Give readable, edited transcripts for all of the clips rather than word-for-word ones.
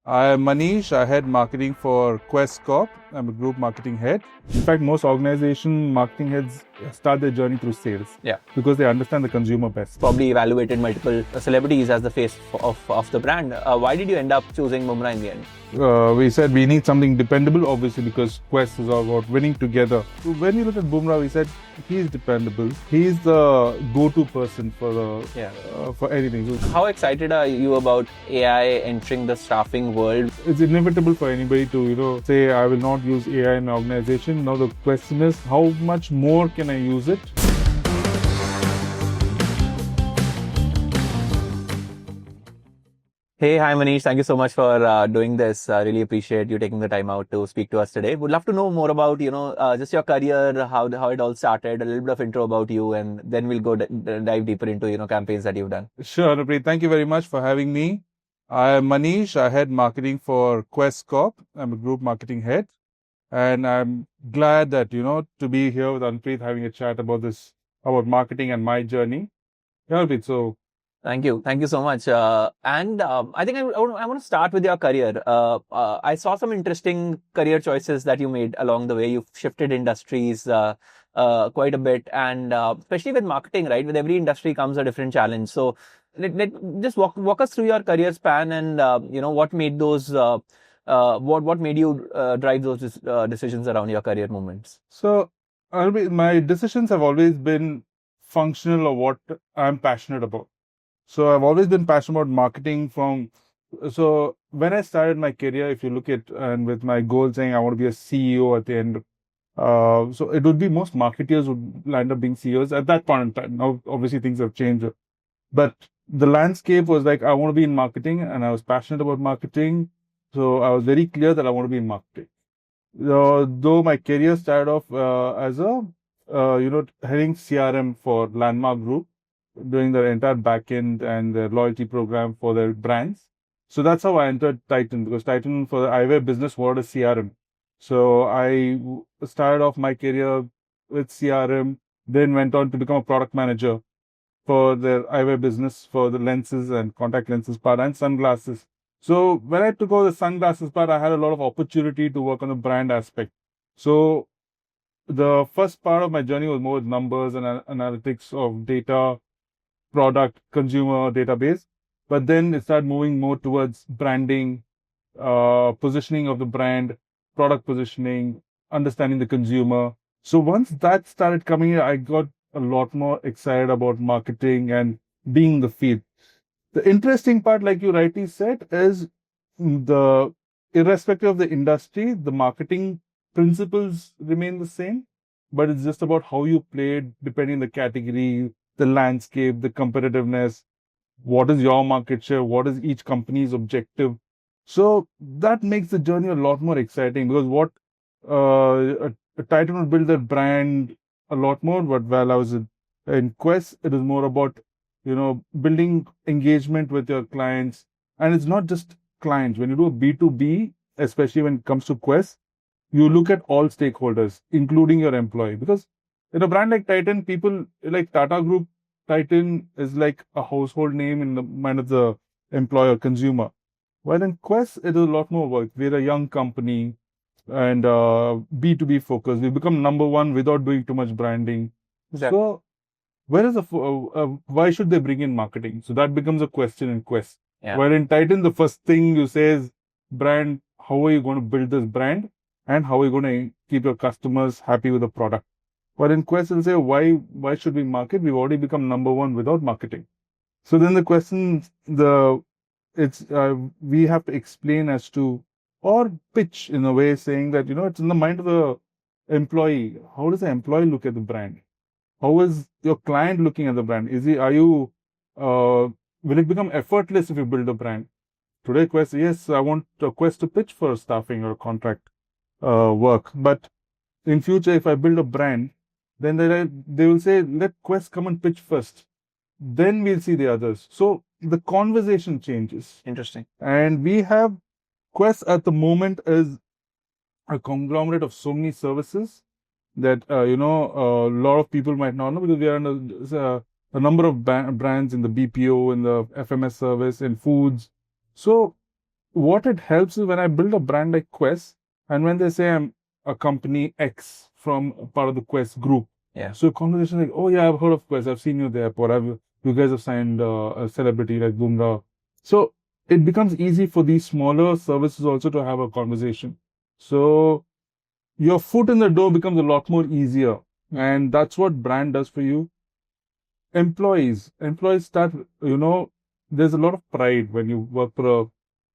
I am Manish. I head marketing for Quess Corp. I'm a group marketing head. In fact, most organization marketing heads start their journey through sales. Yeah. Because they understand the consumer best. Probably evaluated multiple celebrities as the face of the brand. Why did you end up choosing Mumra in the end? We said we need something dependable, obviously, because Quest is all about winning together. So when we looked at Bumrah, we said he's dependable. He's the go-to person for anything. So how excited are you about AI entering the staffing world? It's inevitable for anybody to, say, I will not use AI in my organization. Now the question is, how much more can I use it? Hey, hi Manish. Thank you so much for doing this. I really appreciate you taking the time out to speak to us today. Would love to know more about, just your career, how it all started, a little bit of intro about you, and then we'll go dive deeper into, campaigns that you've done. Sure, Anupri. Thank you very much for having me. I am Manish. I head marketing for Quess Corp. I'm a group marketing head. And I'm glad that, to be here with Anpreet having a chat about about marketing and my journey. Yeah, Anpreet, so Thank you. Thank you so much. I think I want to start with your career. I saw some interesting career choices that you made along the way. You've shifted industries quite a bit, and especially with marketing, right? With every industry comes a different challenge. So just walk us through your career span and what made those what made you drive those decisions around your career movements. So Anpreet, my decisions have always been functional of what I'm passionate about. So I've always been passionate about marketing so when I started my career, if you look at and with my goal saying I want to be a CEO at the end, so it would be most marketeers would land up being CEOs at that point in time. Now, obviously things have changed, but the landscape was like, I want to be in marketing and I was passionate about marketing. So I was very clear that I want to be in marketing. Though my career started off as heading CRM for Landmark Group, doing their entire backend and their loyalty program for their brands. So that's how I entered Titan, because Titan for the eyewear business wanted a CRM. So I started off my career with CRM, then went on to become a product manager for their eyewear business for the lenses and contact lenses part and sunglasses. So when I took over the sunglasses part, I had a lot of opportunity to work on the brand aspect. So the first part of my journey was more with numbers and analytics of data, product, consumer database. But then it started moving more towards branding, positioning of the brand, product positioning, understanding the consumer. So once that started coming in, I got a lot more excited about marketing and being in the field. The interesting part, like you rightly said, is the irrespective of the industry, the marketing principles remain the same, but it's just about how you play it, depending on the category, the landscape, the competitiveness, what is your market share, what is each company's objective. So that makes the journey a lot more exciting, because what a Titan would build their brand a lot more, but while I was in Quest, it is more about building engagement with your clients. And it's not just clients. When you do a B2B, especially when it comes to Quest, you look at all stakeholders, including your employee. Because in a brand like Titan, people like Tata Group, Titan is like a household name in the mind of the employer consumer. While in Quest, it is a lot more work. We're a young company and B2B focused. We become number one without doing too much branding. Exactly. So why should they bring in marketing? So that becomes a question in Quest. Yeah. While in Titan, the first thing you say is brand. How are you going to build this brand? And how are you going to keep your customers happy with the product? But in Quest, will say, why should we market? We've already become number one without marketing. So then the question, we have to explain as to, or pitch in a way saying that, it's in the mind of the employee. How does the employee look at the brand? How is your client looking at the brand? Will it become effortless if you build a brand? Today, Quest, yes, I want a Quest to pitch for staffing or contract work. But in future, if I build a brand, then they will say, let Quest come and pitch first. Then we'll see the others. So the conversation changes. Interesting. And we have Quest at the moment is a conglomerate of so many services that, a lot of people might not know, because we are in a number of brands in the BPO, in the FMS service, in foods. So what it helps is when I build a brand like Quess, and when they say I'm a company X from part of the Quess group, Yeah. so conversation like, oh yeah, I've heard of Quess, I've seen you there, or you guys have signed a celebrity like Bumrah. So it becomes easy for these smaller services also to have a conversation. So your foot in the door becomes a lot more easier, and that's what brand does for you. Employees start, there's a lot of pride when you work for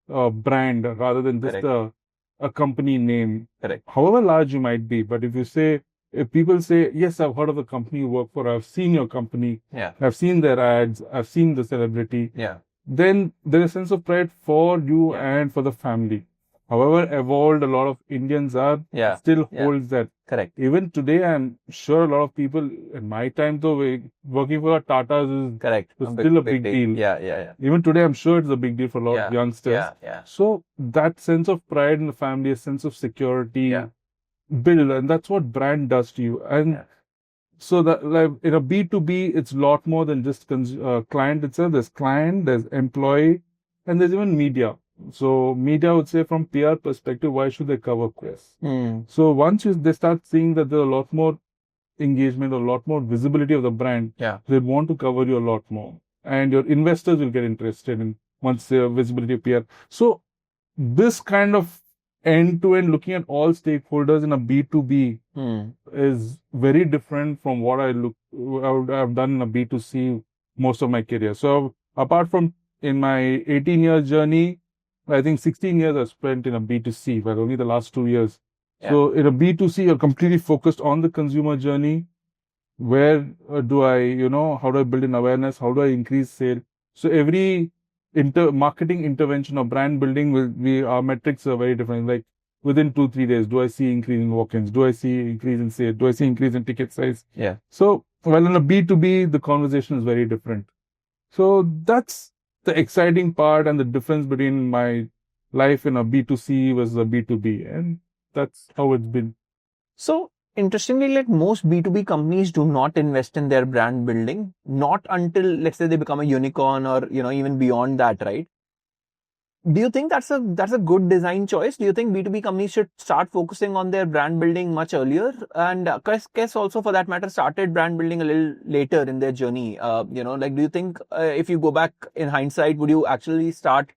a brand rather than just Correct. a company name, Correct. however large you might be. But if people say, yes, I've heard of the company you work for, I've seen your company, Yeah. I've seen their ads, I've seen the celebrity, Yeah. then there's a sense of pride for you Yeah. and for the family. However evolved a lot of Indians are, Yeah. still Yeah. holds that. Correct. Even today, I'm sure a lot of people in my time, though, working for Tatas Correct. is still a big deal. Yeah. Yeah. Yeah. Even today, I'm sure it's a big deal for a lot of Yeah. youngsters. Yeah. Yeah. So that sense of pride in the family, a sense of security, Yeah. build, and that's what brand does to you. And Yeah. so that, like in a B2B, it's a lot more than just client itself. There's client, there's employee, and there's even media. So media would say from PR perspective, why should they cover Quest? So once they start seeing that there's a lot more engagement, a lot more visibility of the brand, Yeah. they want to cover you a lot more. And your investors will get interested in once their visibility appear. So this kind of end-to-end looking at all stakeholders in a B2B is very different from what I've done in a B2C most of my career. So apart from in my 18 years journey, I think 16 years I spent in a B2C, but only the last 2 years. Yeah. So in a B2C, you're completely focused on the consumer journey. Where how do I build an awareness? How do I increase sale? So every marketing intervention or brand building our metrics are very different. Like within 2-3 days, do I see increase in walk-ins? Do I see increase in sale? Do I see increase in ticket size? Yeah. So while in a B2B, the conversation is very different. So that's the exciting part and the difference between my life in a B2C versus a B2B. And that's how it's been. So interestingly, like most B2B companies do not invest in their brand building, not until let's say they become a unicorn or even beyond that, right? Do you think that's a good design choice? Do you think B2B companies should start focusing on their brand building much earlier? And Quess also, for that matter, started brand building a little later in their journey. Like, do you think if you go back in hindsight, would you actually start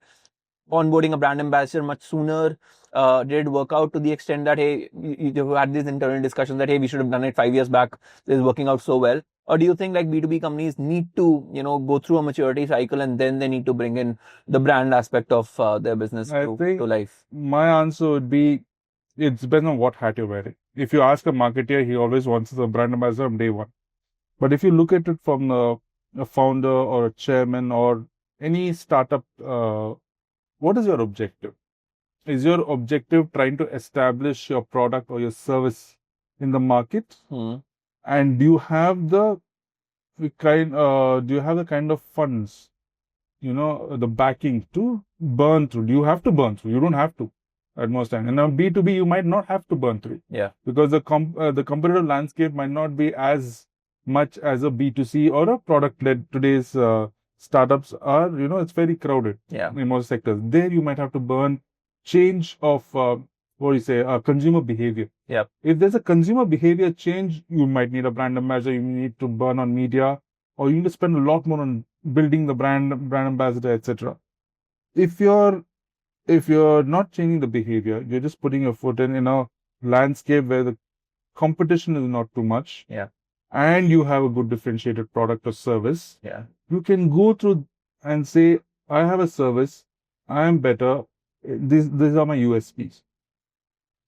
onboarding a brand ambassador much sooner? Did it work out to the extent that, hey, you had these internal discussions that, hey, we should have done it 5 years back. This is working out so well. Or do you think like B2B companies need to, go through a maturity cycle and then they need to bring in the brand aspect of their business to life? My answer would be, it depends on what hat you're wearing. If you ask a marketer, he always wants a brand ambassador on day one. But if you look at it from a founder or a chairman or any startup, what is your objective? Is your objective trying to establish your product or your service in the market? And do you have the kind of funds, the backing to burn through? Do you have to burn through? You don't have to at most time. And now B2B, you might not have to burn through. Yeah. Because the competitive landscape might not be as much as a B2C or a product-led. Today's startups are, it's very crowded. Yeah. In most sectors. There you might have to burn change of consumer behavior. Yep. If there's a consumer behavior change, you might need a brand ambassador. You need to burn on media, or you need to spend a lot more on building the brand ambassador, etc. If you're not changing the behavior, you're just putting your foot in a landscape where the competition is not too much. Yeah. And you have a good differentiated product or service. Yeah. You can go through and say, I have a service, I am better. These are my USPs.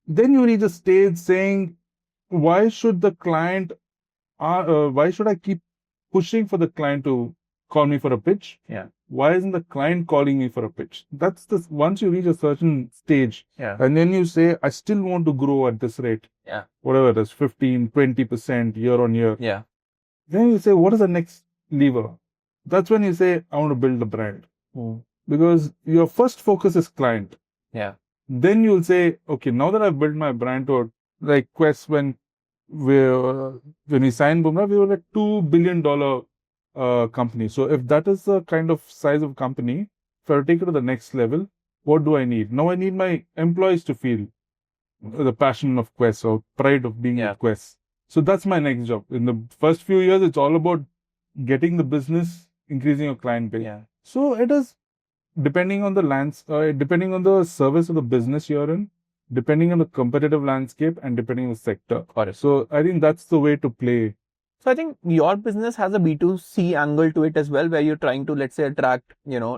Then you reach a stage saying, why should I keep pushing for the client to call me for a pitch? Yeah. Why isn't the client calling me for a pitch? Once you reach a certain stage, yeah. And then you say, I still want to grow at this rate. Yeah. Whatever it is, 15, 20% year on year. Yeah. Then you say, what is the next lever? That's when you say, I want to build a brand. Because your first focus is client. Yeah. Then you'll say, okay, now that I've built my brand to like Quess, when we signed Bumrah, we were like $2 billion company. So if that is the kind of size of company, if I take it to the next level, What do I need? Now I need my employees to feel the passion of Quess or pride of being with Quess. So that's my next job. In the first few years, it's all about getting the business, increasing your client base. So it is depending on the depending on the service of the business you're in, depending on the competitive landscape, and depending on the sector. Got it. So I think that's the way to play. So I think your business has a B2C angle to it as well, where you're trying to, let's say, attract,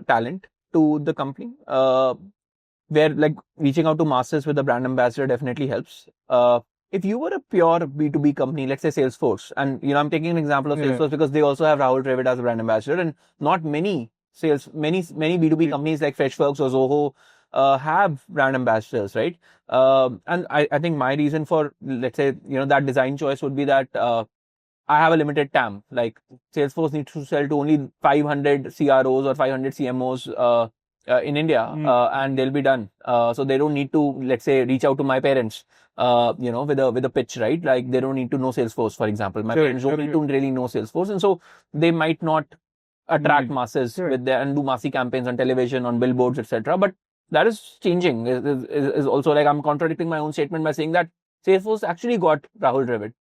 talent to the company. Where like reaching out to masses with a brand ambassador definitely helps. If you were a pure B2B company, let's say Salesforce, and I'm taking an example of Salesforce because they also have Rahul Dravid as a brand ambassador, and not many many B2B companies like Freshworks or Zoho have brand ambassadors, right? And I think my reason for, let's say, that design choice would be that I have a limited TAM. Like Salesforce needs to sell to only 500 CROs or 500 CMOs in India, and they'll be done. So they don't need to, let's say, reach out to my parents, with a pitch, right? Like they don't need to know Salesforce, for example. My parents don't need to really know Salesforce, and so they might not attract masses with their and do massy campaigns on television, on billboards, etc. But that is changing. Is also like I'm contradicting my own statement by saying that Salesforce actually got Rahul Dravid.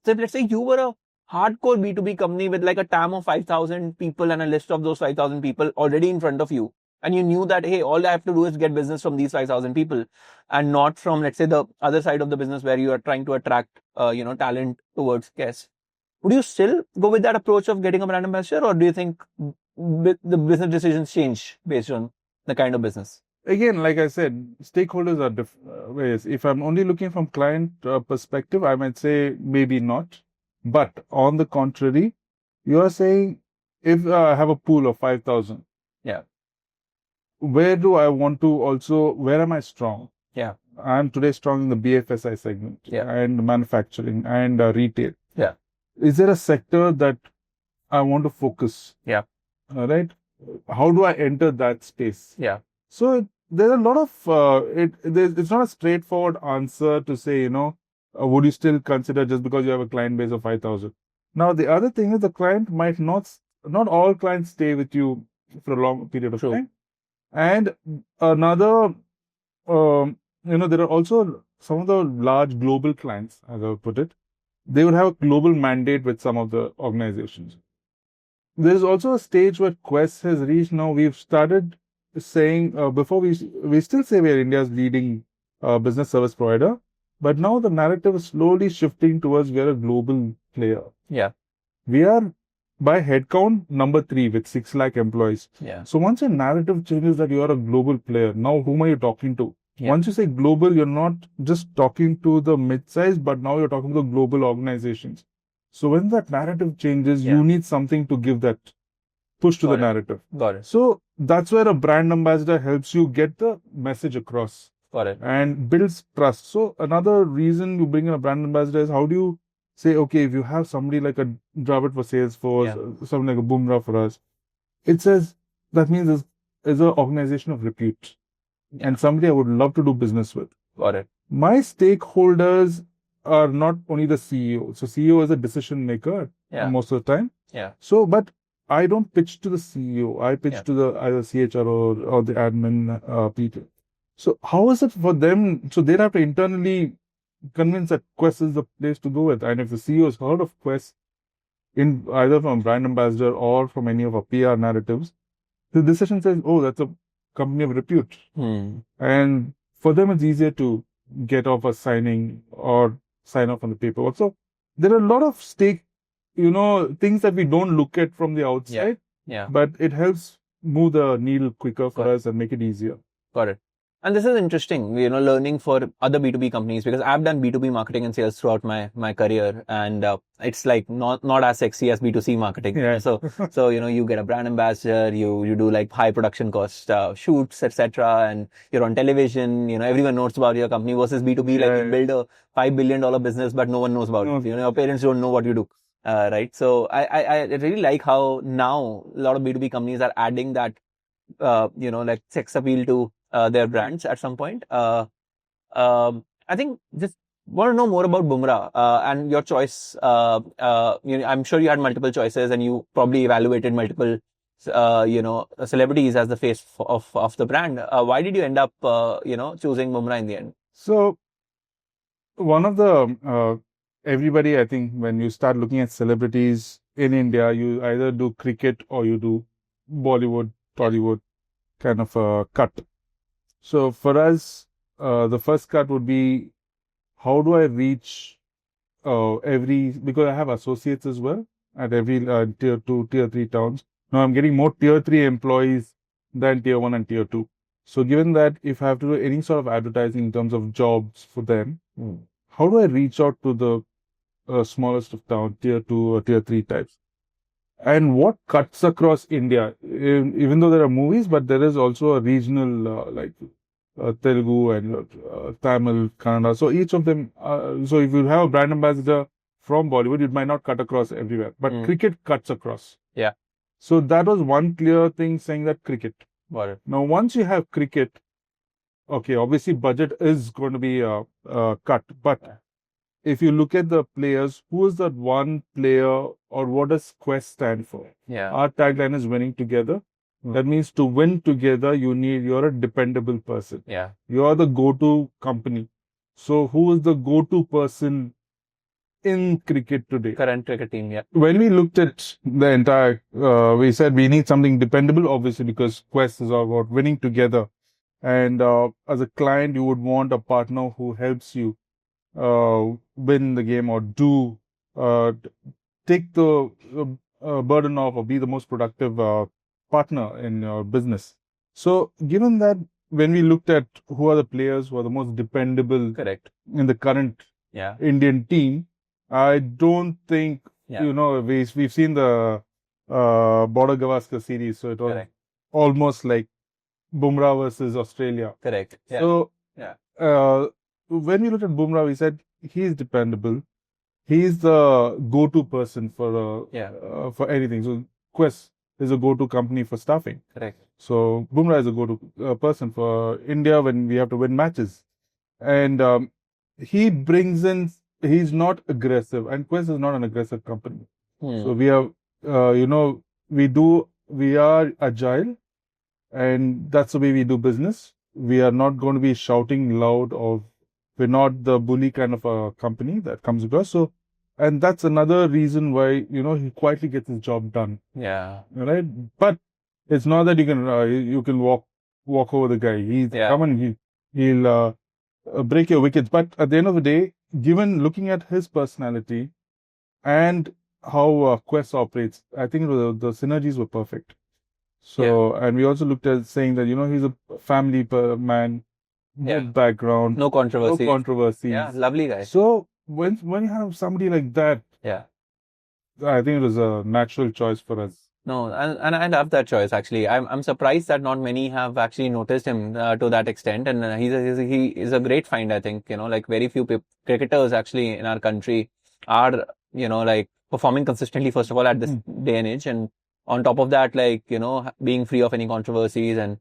So if let's say you were a hardcore B2B company with like a TAM of 5,000 people and a list of those 5,000 people already in front of you, and you knew that, hey, all I have to do is get business from these 5,000 people and not from, let's say, the other side of the business where you are trying to attract, talent towards Quess. Would you still go with that approach of getting a brand ambassador, or do you think the business decisions change based on the kind of business? Again, like I said, stakeholders are different ways. If I'm only looking from client perspective, I might say maybe not. But on the contrary, you are saying if I have a pool of 5,000, where do I want to also, where am I strong? I'm today strong in the BFSI segment and manufacturing and retail. Is there a sector that I want to focus? Right? How do I enter that space? So there's a lot of it's not a straightforward answer to say, would you still consider just because you have a client base of 5,000? Now, the other thing is the client might not all clients stay with you for a long period of time. And another, there are also some of the large global clients, as I would put it, they would have a global mandate with some of the organizations. There is also a stage where Quess has reached now. We've started saying before we still say we are India's leading business service provider, but now the narrative is slowly shifting towards we are a global player. We are by headcount number 3 with 6 lakh employees. So once your narrative changes that you are a global player, now whom are you talking to? Once you say global, you're not just talking to the mid-size, but now you're talking to global organizations. So when that narrative changes, you need something to give that push to the narrative. Got it. So that's where a brand ambassador helps you get the message across. Got it. And builds trust. So another reason you bring in a brand ambassador is how do you say, okay, if you have somebody like a Dravid for Salesforce, something like a Boomra for us, it says that means is an organization of repute and somebody I would love to do business with. Got it. My stakeholders are not only the CEO. So CEO is a decision maker most of the time. So, but I don't pitch to the CEO. I pitch to the either CHRO or the admin people. So how is it for them? So they'd have to internally convince that Quess is the place to go with. And if the CEO has heard of Quess in either from brand ambassador or from any of our PR narratives, the decision says, oh, that's a company of repute. And for them, it's easier to get off a signing or sign off on the paperwork. So there are a lot of things that we don't look at from the outside, but it helps move the needle quicker for us and make it easier. Got it. And this is interesting, learning for other B2B companies, because I've done B2B marketing and sales throughout my career, and it's like not as sexy as B2C marketing. So you get a brand ambassador, you do like high production cost shoots, etc., and you're on television. Everyone knows about your company versus B2B. You build a $5 billion business, but no one knows about it. Your parents don't know what you do. Right. So I really like how now a lot of B2B companies are adding that, like sex appeal to their brands at some point. I think just want to know more about Boomra and your choice. I'm sure you had multiple choices and you probably evaluated multiple celebrities as the face of the brand. Why did you end up, choosing Bumrah in the end? So one of the everybody, I think, when you start looking at celebrities in India, you either do cricket or you do Bollywood, Tollywood kind of a cut. So for us, the first cut would be how do I reach every, because I have associates as well at every tier 2, tier 3 towns. Now I'm getting more tier 3 employees than tier 1 and tier 2. So given that if I have to do any sort of advertising in terms of jobs for them, how do I reach out to the smallest of town, tier 2 or tier 3 types? And what cuts across India, even though there are movies, but there is also a regional like Telugu and Tamil, Kannada. So each of them, so if you have a brand ambassador from Bollywood, it might not cut across everywhere, but cricket cuts across. Yeah. So that was one clear thing saying that cricket. Got it. Now, once you have cricket, okay, obviously budget is going to be cut, but if you look at the players, who is that one player or what does Quess stand for? Yeah. Our tagline is winning together. That means to win together, you're a dependable person. Yeah. You're the go-to company. So who is the go-to person in cricket today? Current cricket team, yeah. When we looked at the entire, we said we need something dependable, obviously, because Quest is all about winning together. And as a client, you would want a partner who helps you win the game or take the burden off or be the most productive partner in your business. So, given that, when we looked at who are the players who are the most dependable Correct. in the current Indian team, I don't think, we've seen the Border Gavaskar series, so it was almost like Bumrah versus Australia. Correct. Yeah. So, when we looked at Bumrah, we said he's dependable. He's the go-to person for anything. So Quest is a go-to company for staffing. Correct. So Bumrah is a go-to person for India when we have to win matches. And he brings in, he's not aggressive, and Quest is not an aggressive company. So we have, we are agile, and that's the way we do business. We are not going to be shouting loud, or we're not the bully kind of a company that comes across. So, and that's another reason why, he quietly gets his job done. Yeah. Right? But it's not that you can walk over the guy. He's coming, he'll break your wickets. But at the end of the day, looking at his personality and how Quest operates, I think the synergies were perfect. So, and we also looked at saying that, he's a family man, no background, no controversies. No controversies. Yeah, lovely guy. So, when you have somebody like that, I think it was a natural choice for us. No, and I love that choice, actually. I'm surprised that not many have actually noticed him to that extent. And he is a great find, I think. Like very few cricketers actually in our country are, like performing consistently, first of all, at this day and age. And on top of that, like, being free of any controversies and,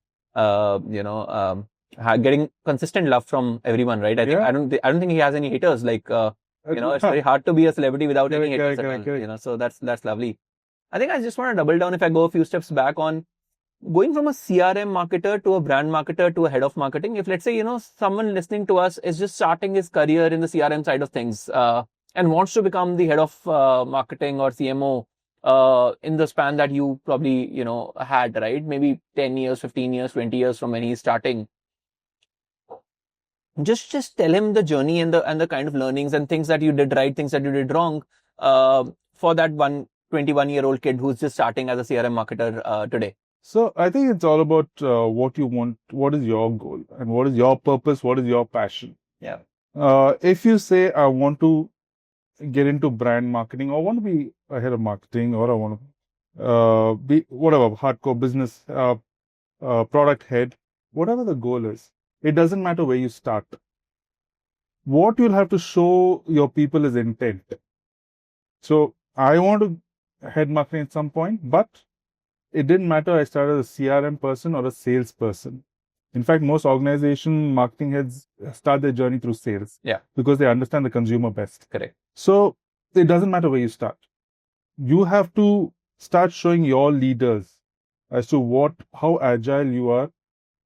getting consistent love from everyone, right? I don't think he has any haters. Like, it's very hard to be a celebrity without any haters at all. So that's lovely. I think I just want to double down, if I go a few steps back, on going from a CRM marketer to a brand marketer to a head of marketing. If, let's say, someone listening to us is just starting his career in the CRM side of things, and wants to become the head of marketing or CMO in the span that you probably, had, right? Maybe 10 years, 15 years, 20 years from when he's starting. Just tell him the journey and the kind of learnings and things that you did right, things that you did wrong, for that 21-year-old kid who's just starting as a CRM marketer today. So I think it's all about what you want, what is your goal, and what is your purpose, what is your passion. Yeah. If you say, I want to get into brand marketing, or want to be a head of marketing, or I want to be whatever, hardcore business, product head, whatever the goal is, it doesn't matter where you start. What you'll have to show your people is intent. So I want to head marketing at some point, but it didn't matter I started as a CRM person or a sales person. In fact, most organization marketing heads start their journey through sales. Yeah. Because they understand the consumer best. Correct. So it doesn't matter where you start. You have to start showing your leaders as to how agile you are,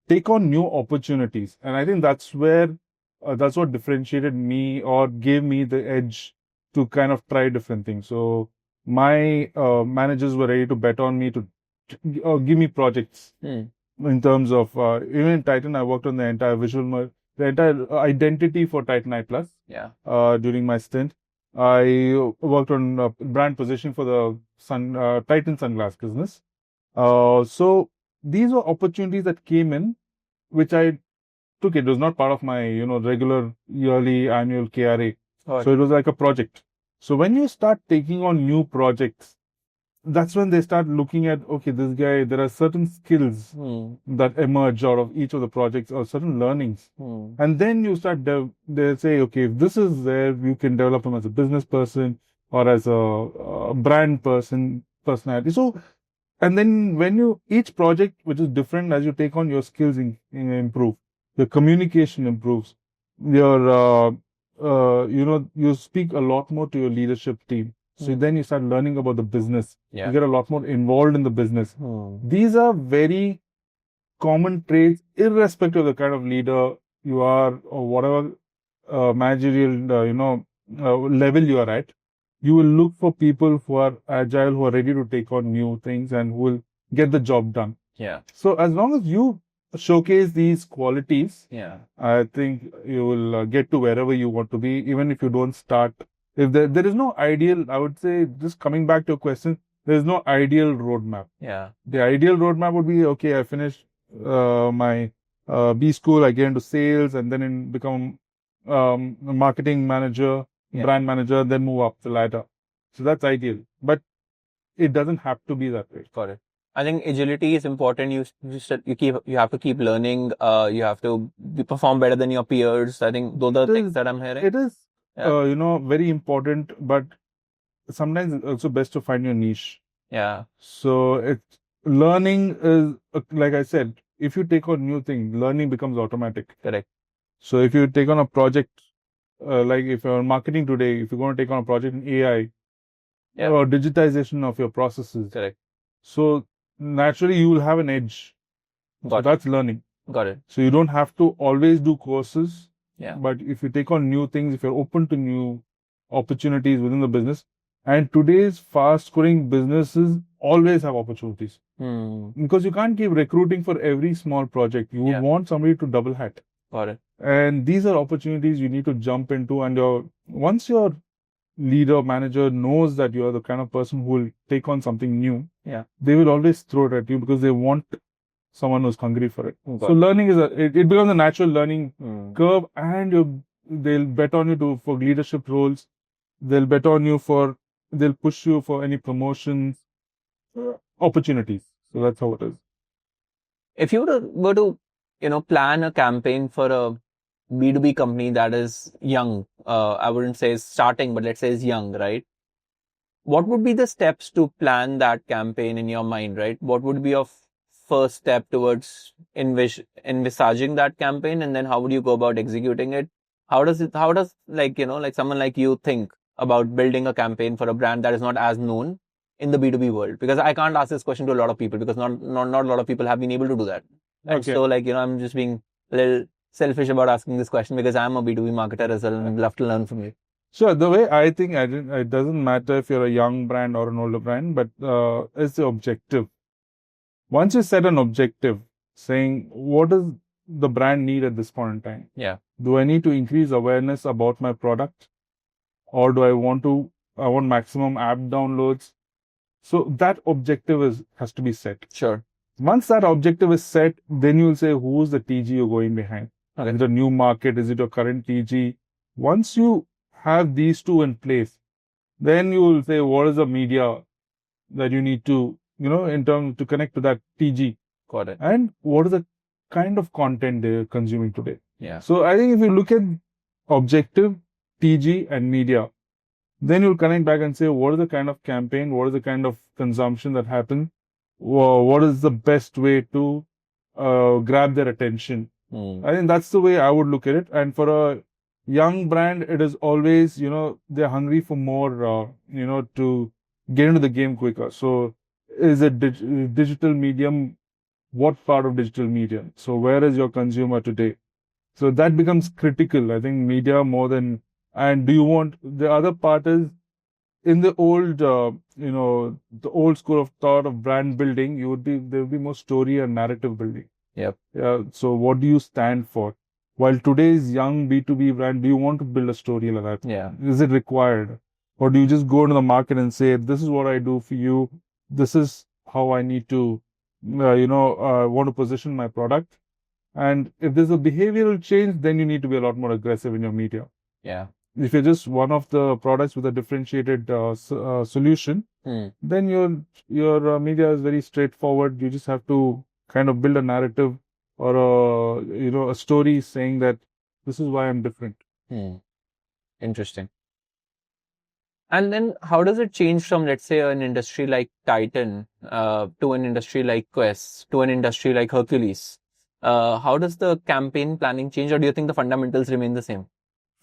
take on new opportunities. And I think that's what differentiated me or gave me the edge to kind of try different things. So my managers were ready to bet on me to give me projects in terms of even in Titan. I worked on the entire the entire identity for Titan I Plus. Yeah. During my stint, I worked on brand positioning for the Titan sunglass business. So these were opportunities that came in, which I took. It was not part of my regular yearly annual KRA. Got So it. it was like a project. So when you start taking on new projects, that's when they start looking at, okay, this guy, there are certain skills that emerge out of each of the projects or certain learnings. And then you start, they say, okay, if this is there, you can develop him as a business person or as a brand personality. So, and then each project, which is different, as you take on, your skills improve, your communication improves, you speak a lot more to your leadership team. So then you start learning about the business. Yeah. You get a lot more involved in the business. These are very common traits, irrespective of the kind of leader you are or whatever managerial, level you are at. You will look for people who are agile, who are ready to take on new things, and who will get the job done. Yeah. So as long as you showcase these qualities, Yeah. I think you will get to wherever you want to be, even if you don't start. If there is no ideal, I would say, just coming back to your question, there is no ideal roadmap. Yeah. The ideal roadmap would be, okay, I finish my B school, I get into sales, and then become a marketing manager, brand manager, then move up the ladder. So that's ideal. But it doesn't have to be that way. Got it. I think agility is important. You have to keep learning. You have to perform better than your peers. I think those are the things that I'm hearing. It is, very important, but sometimes it's also best to find your niche. Yeah. So learning is, like I said, if you take on new things, learning becomes automatic. Correct. So if you take on a project, like if you're marketing today, if you're going to take on a project in AI, or digitization of your processes. Correct. So naturally you will have an edge. So that's learning. Got it. So you don't have to always do courses. Yeah. But if you take on new things, if you're open to new opportunities within the business, and today's fast-growing businesses always have opportunities. Because you can't keep recruiting for every small project. You would want somebody to double hat. Got it. And these are opportunities you need to jump into. And once your leader, manager knows that you are the kind of person who will take on something new, they will always throw it at you because they want someone who's hungry for it. So learning it becomes a natural learning curve, and they'll bet on you for leadership roles. They'll bet on you they'll push you for any promotions, opportunities. So that's how it is. If you were to, plan a campaign for a B2B company that is young, I wouldn't say is starting, but let's say is young, right? What would be the steps to plan that campaign in your mind, right? What would be your first step towards envisaging that campaign, and then how would you go about executing it? How does like someone like you think about building a campaign for a brand that is not as known in the B2B world? Because I can't ask this question to a lot of people because not a lot of people have been able to do that. And so I'm just being a little selfish about asking this question because I'm a B2B marketer as well and I'd love to learn from you. Sure. The way I think, it doesn't matter if you're a young brand or an older brand, but it's the objective. Once you set an objective, saying what does the brand need at this point in time? Yeah. Do I need to increase awareness about my product, or do I want maximum app downloads? So that objective has to be set. Sure. Once that objective is set, then you'll say who's the TG you're going behind. Okay. Is it a new market? Is it a current TG? Once you have these two in place, then you will say what is the media that you need to, in terms to connect to that TG. Got it. And what is the kind of content they're consuming today. Yeah. So I think if you look at objective, TG, and media, then you'll connect back and say what is the kind of campaign, what is the kind of consumption that happens, what is the best way to grab their attention. I think that's the way I would look at it. And for a young brand, it is always, they're hungry for more, to get into the game quicker. So is a digital medium? What part of digital media? So where is your consumer today? So that becomes critical. I think media more than, and do you want, the other part is in the old, the old school of thought of brand building, there would be more story and narrative building. Yep. Yeah. So what do you stand for? While today's young B2B brand, do you want to build a story like that? Yeah. Is it required? Or do you just go into the market and say, this is what I do for you. This is how I need to, want to position my product. And if there's a behavioral change, then you need to be a lot more aggressive in your media. Yeah. If you're just one of the products with a differentiated solution, then your media is very straightforward. You just have to kind of build a narrative or a story saying that this is why I'm different. Interesting. And then how does it change from, let's say, an industry like Titan to an industry like Quess to an industry like Hercules? How does the campaign planning change, or do you think the fundamentals remain the same?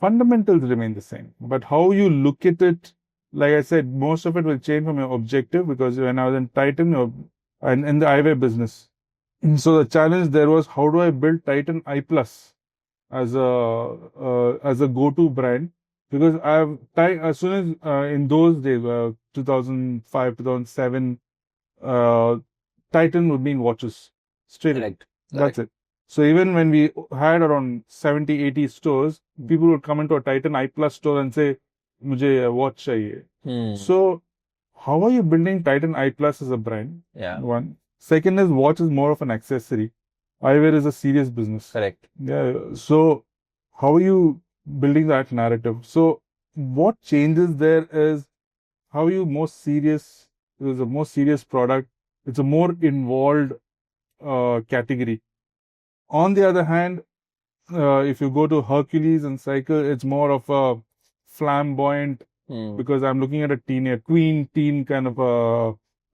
Fundamentals remain the same, but how you look at it, like I said, most of it will change from your objective, because when I was in Titan and in the eyewear business, so the challenge there was, how do I build Titan I Plus as a go-to brand? Because as soon as in those days, 2005, 2007, uh, Titan would mean watches straight away. Correct. That's it. So even when we had around 70, 80 stores, people would come into a Titan I Plus store and say, "Mujhe a watch chahiye." So how are you building Titan I Plus as a brand? Yeah. One. Second is, watch is more of an accessory. Eyewear is a serious business. Correct. Yeah. So how are you building that narrative? So what changes there is, how are you more serious? It is a more serious product. It's a more involved category. On the other hand, if you go to Hercules and Cycle, it's more of a flamboyant, because I'm looking at a teen kind of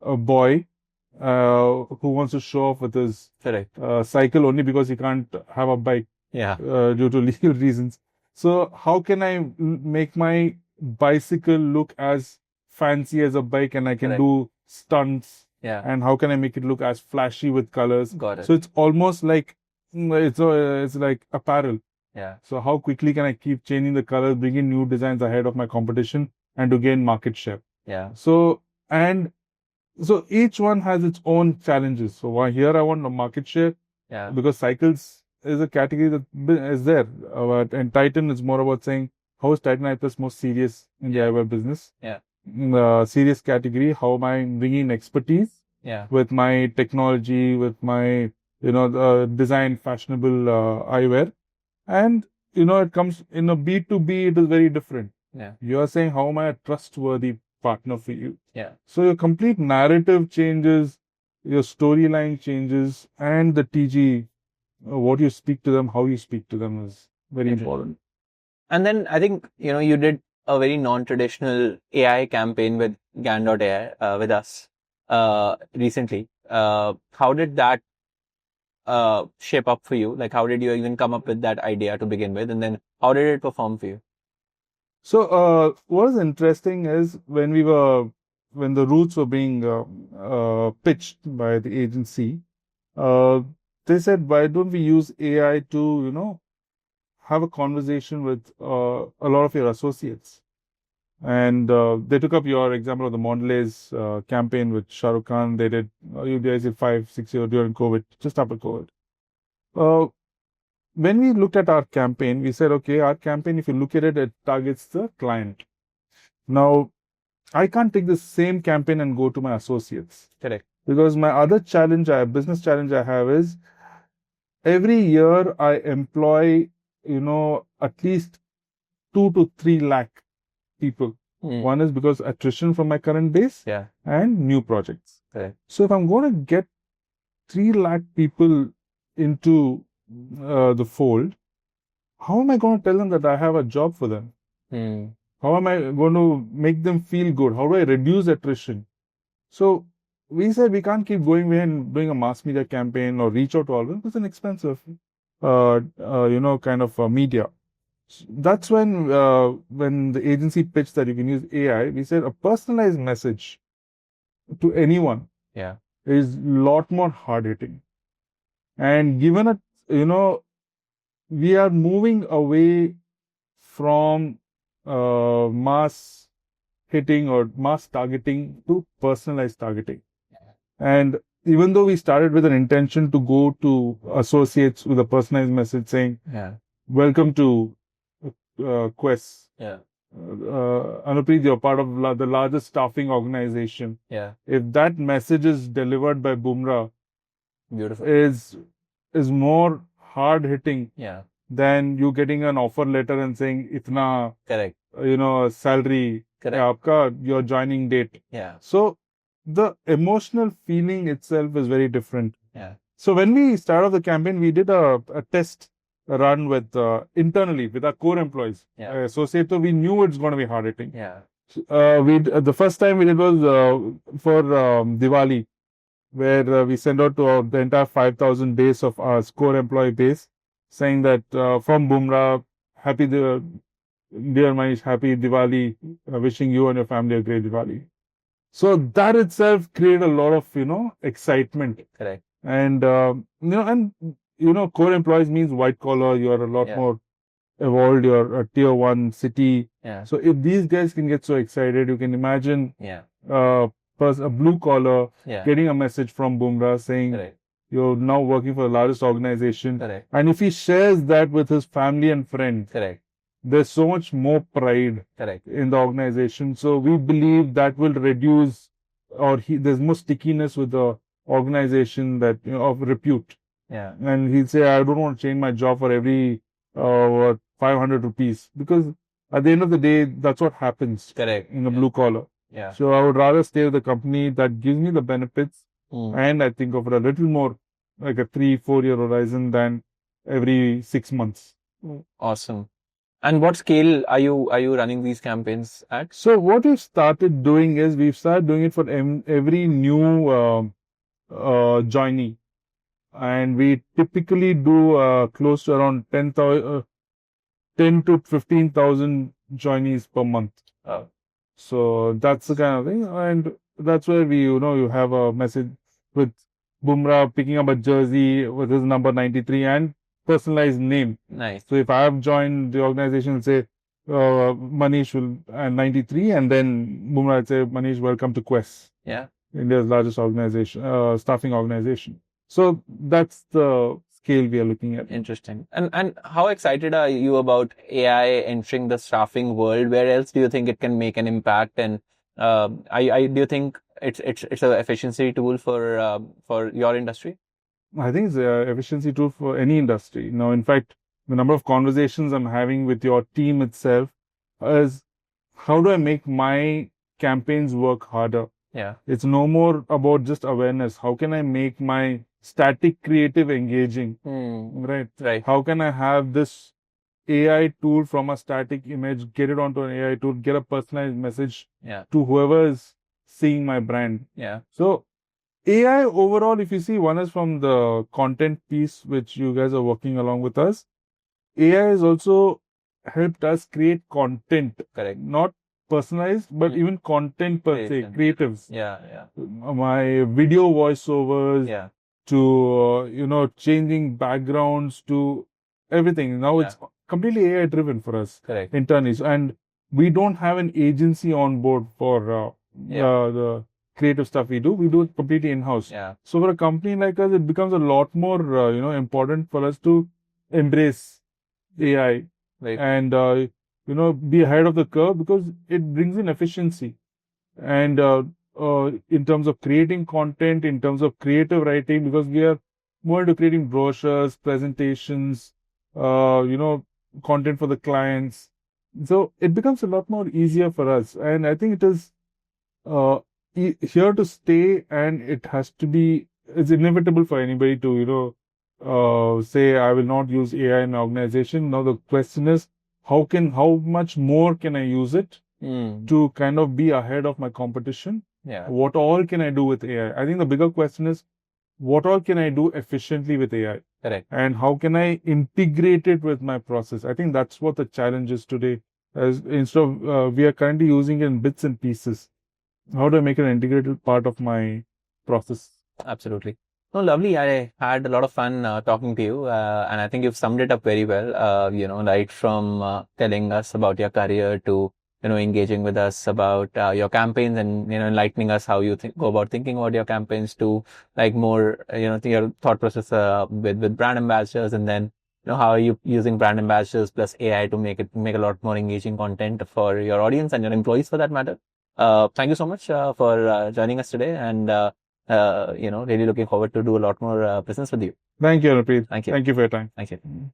a boy who wants to show off with his cycle only because he can't have a bike due to legal reasons. So how can I make my bicycle look as fancy as a bike, and I can do stunts? And how can I make it look as flashy with colors? Got it. So it's almost like it's like apparel. Yeah. So how quickly can I keep changing the colors, bringing new designs ahead of my competition, and to gain market share? Yeah. So each one has its own challenges. So here I want a market share, because cycles is a category that is there. And Titan is more about saying, how is Titan I Plus more serious in the eyewear business? Yeah. Serious category. How am I bringing expertise with my technology, with my design fashionable eyewear? And it comes in a B2B, it is very different. Yeah. You are saying, how am I a trustworthy partner for you? Yeah. So your complete narrative changes, your storyline changes, and the TG, what you speak to them, how you speak to them is very important. And then I think, you did a very non-traditional AI campaign with Gan.AI with us recently. How did that shape up for you? Like, how did you even come up with that idea to begin with? And then how did it perform for you? So what is interesting is, when the routes were being pitched by the agency, they said, why don't we use AI to, have a conversation with a lot of your associates? And they took up your example of the Mondelez campaign with Shah Rukh Khan. They did, you guys did 5-6 years during COVID, just after COVID. When we looked at our campaign, we said, okay, our campaign, if you look at it, it targets the client. Now, I can't take the same campaign and go to my associates. Correct. Because my other business challenge I have is, every year I employ, at least 2 to 3 lakh people. One is because attrition from my current base and new projects. So if I'm going to get 3 lakh people into the fold, how am I going to tell them that I have a job for them? How am I going to make them feel good? How do I reduce attrition? So we said, we can't keep going and doing a mass media campaign or reach out to all of them. It's an expensive, kind of media. That's when the agency pitched that you can use AI, we said a personalized message to anyone Yeah. is a lot more hard hitting. And given a, we are moving away from mass hitting or mass targeting to personalized targeting. And even though we started with an intention to go to associates with a personalized message saying, Yeah. welcome to Quess. Yeah. Anupreet, you're part of the largest staffing organization. Yeah. If that message is delivered by Bumrah, Beautiful. is more hard hitting Yeah. than you getting an offer letter and saying, itna, Correct. salary, Correct. aapka, your joining date. Yeah. So the emotional feeling itself is very different. Yeah. So when we started off the campaign, we did a test run with internally with our core employees. Yeah. Associate, so we knew it's going to be hard hitting. Yeah. The first time we did was for Diwali, where we sent out to the entire 5,000 base of our core employee base, saying that from Bumrah, dear Manish, happy Diwali, wishing you and your family a great Diwali. So that itself created a lot of excitement. Correct. And core employees means white collar. You are a lot more evolved. You're a tier 1 city. Yeah. So if these guys can get so excited, you can imagine a blue collar getting a message from Bumrah saying, Correct. you're now working for the largest organization. Correct. And if he shares that with his family and friends, Correct. there's so much more pride Correct. in the organization. So we believe that will reduce, or there's more stickiness with the organization that of repute. Yeah. And he'll say, I don't want to change my job for every 500 rupees, because at the end of the day, that's what happens. Correct. In a blue collar. Yeah. So I would rather stay with a company that gives me the benefits, and I think of it a little more like a 3-4 year horizon than every 6 months. Awesome. And what scale are you running these campaigns at? So what we've started doing is we've started doing it for every new joinee, and we typically do close to around 10 to 15,000 joinees per month. So that's the kind of thing, and that's where you have a message with Bumrah picking up a jersey with his number 93 and personalized name. Nice. So if I have joined the organization, say Manish will and 93, and then Bumrah will say, Manish, welcome to Quess. Yeah. India's largest organization, staffing organization. So that's the scale we are looking at. Interesting. And how excited are you about AI entering the staffing world? Where else do you think it can make an impact? And do you think it's an efficiency tool for your industry? I think it's an efficiency tool for any industry. Now, in fact, the number of conversations I'm having with your team itself is, how do I make my campaigns work harder? Yeah. It's no more about just awareness. How can I make my static creative engaging? Right. Right. How can I have this AI tool from a static image, get it onto an AI tool, get a personalized message to whoever is seeing my brand? Yeah. So AI overall, if you see, one is from the content piece, which you guys are working along with us. AI has also helped us create content. Correct. Not personalized, but even content per se, creatives. Yeah, yeah. My video voiceovers, Yeah. to, changing backgrounds, to everything. Now it's completely AI driven for us. Correct. Internally. And we don't have an agency on board for the creative stuff we do. We do it completely in-house. Yeah. So for a company like us, it becomes a lot more, important for us to embrace AI and, be ahead of the curve, because it brings in efficiency. And in terms of creating content, in terms of creative writing, because we are more into creating brochures, presentations, content for the clients. So it becomes a lot more easier for us. And I think it is here to stay, and it's inevitable for anybody to, say, I will not use AI in an organization. Now the question is, how much more can I use it to kind of be ahead of my competition? Yeah. What all can I do with AI? I think the bigger question is, what all can I do efficiently with AI? Correct. And how can I integrate it with my process? I think that's what the challenge is today. As instead of we are currently using it in bits and pieces. How do I make it an integrated part of my process. Absolutely. No, lovely. I had a lot of fun talking to you, and I think you've summed it up very well. Right from telling us about your career to engaging with us about your campaigns and enlightening us how you go about thinking about your campaigns to like more your thought process with brand ambassadors, and then how are you using brand ambassadors plus AI to make a lot more engaging content for your audience and your employees for that matter. Thank you so much for joining us today, and really looking forward to do a lot more business with you. Thank you, Anupit. Thank you. Thank you for your time. Thank you.